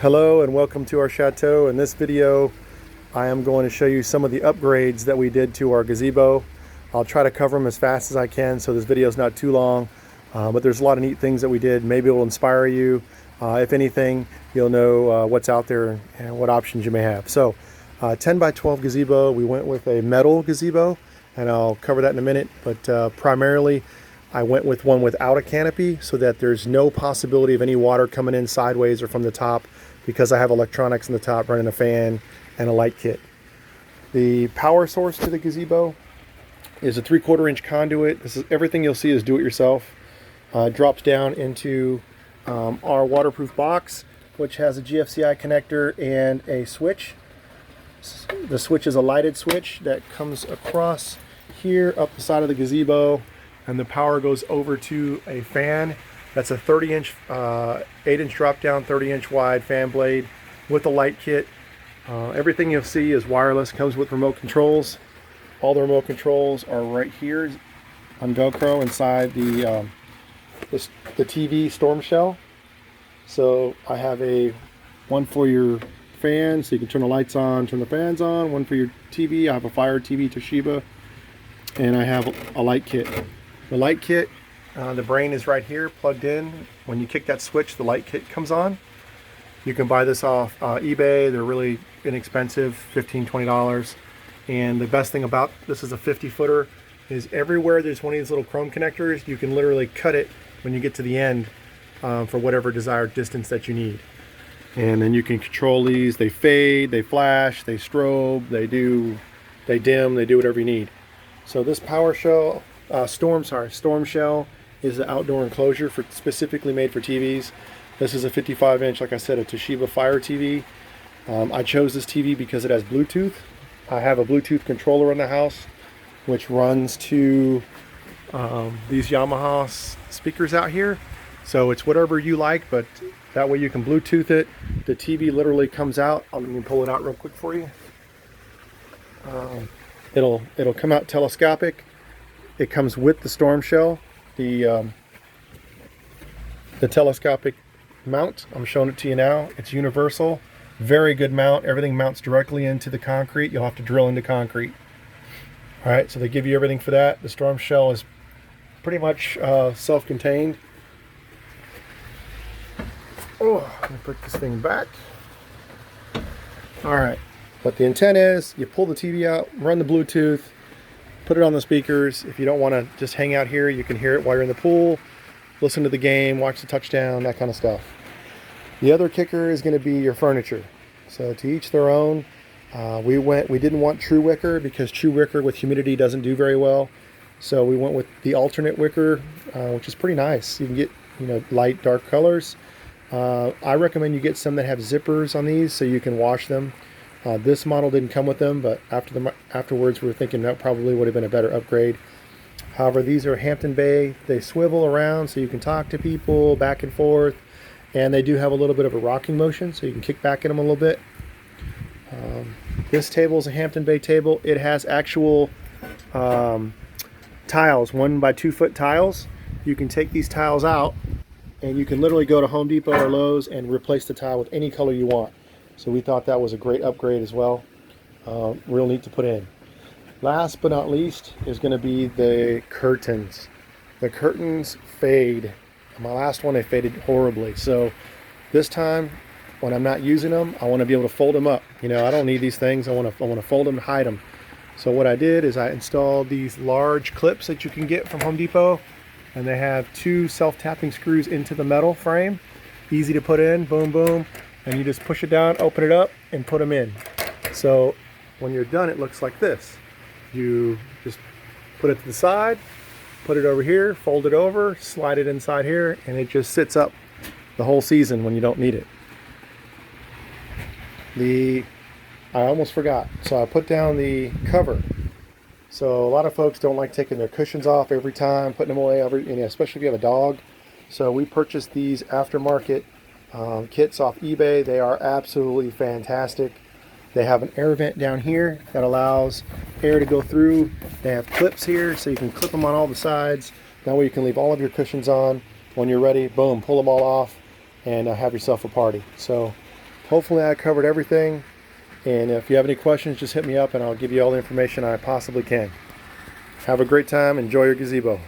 Hello and welcome to our chateau. In this video I am going to show you some of the upgrades that we did to our gazebo. I'll try to cover them as fast as I can so this video is not too long, but there's a lot of neat things that we did. Maybe it will inspire you. If anything, you'll know what's out there and what options you may have. So 10 by 12 gazebo, we went with a metal gazebo and I'll cover that in a minute, but primarily I went with one without a canopy so that there's no possibility of any water coming in sideways or from the top, because I have electronics in the top running a fan and a light kit. The power source to the gazebo is a 3/4 inch conduit. This is everything you'll see is do it yourself. Drops down into our waterproof box, which has a GFCI connector and a switch. The switch is a lighted switch that comes across here up the side of the gazebo, and the power goes over to a fan. That's a 30-inch, 8-inch drop down, 30-inch wide fan blade with a light kit. Everything you'll see is wireless, comes with remote controls. All the remote controls are right here on Velcro inside the TV storm shell. So I have one for your fan, so you can turn the lights on, turn the fans on. One for your TV. I have a Fire TV Toshiba, and I have a light kit. The light kit, the brain is right here plugged in. When you kick that switch, the light kit comes on. You can buy this off eBay. They're really inexpensive, $15–20. And the best thing about this is a 50-footer is everywhere there's one of these little chrome connectors, you can literally cut it when you get to the end for whatever desired distance that you need. And then you can control these. They fade, they flash, they strobe, they dim, they do whatever you need. So this power shell, storm shell is the outdoor enclosure specifically made for TVs. This is a 55-inch, like I said, a Toshiba Fire TV. I chose this TV because it has Bluetooth. I have a Bluetooth controller in the house, which runs to these Yamaha speakers out here. So it's whatever you like, but that way you can Bluetooth it. The TV literally comes out. Let me pull it out real quick for you. It'll come out telescopic. It comes with the storm shell, the telescopic mount. I'm showing it to you now. It's universal, very good mount. Everything mounts directly into the concrete. You'll have to drill into concrete. All right, so they give you everything for that. The storm shell is pretty much self-contained. Oh, let me put this thing back. All right, but the intent is you pull the TV out, run the Bluetooth, put it on the speakers. If you don't want to just hang out here, you can hear it while you're in the pool, listen to the game, watch the touchdown, that kind of stuff. The other kicker is going to be your furniture. So to each their own. We didn't want true wicker because true wicker with humidity doesn't do very well. So we went with the alternate wicker, which is pretty nice. You can get light, dark colors. I recommend you get some that have zippers on these so you can wash them. This model didn't come with them, but afterwards we were thinking that probably would have been a better upgrade. However, these are Hampton Bay. They swivel around so you can talk to people back and forth, and they do have a little bit of a rocking motion so you can kick back in them a little bit. This table is a Hampton Bay table. It has actual tiles, 1 by 2 foot tiles. You can take these tiles out and you can literally go to Home Depot or Lowe's and replace the tile with any color you want. So we thought that was a great upgrade as well. Real neat to put in. Last but not least is going to be the curtains. The curtains fade. My last one, they faded horribly. So this time, when I'm not using them, I want to be able to fold them up. I don't need these things. I want to fold them and hide them. So what I did is I installed these large clips that you can get from Home Depot, and they have 2 self-tapping screws into the metal frame. Easy to put in, boom, boom. And you just push it down, open it up, and put them in. So when you're done, it looks like this. You just put it to the side, put it over here, fold it over, slide it inside here, and it just sits up the whole season when you don't need it. I almost forgot. So I put down the cover. So a lot of folks don't like taking their cushions off every time, putting them away, especially if you have a dog. So we purchased these aftermarket kits off eBay. They are absolutely fantastic. They have an air vent down here that allows air to go through. They have clips here so you can clip them on all the sides. That way you can leave all of your cushions on. When you're ready, boom, pull them all off and have yourself a party. So Hopefully I covered everything, and if you have any questions, just hit me up and I'll give you all the information I possibly can. Have a great time. Enjoy your gazebo.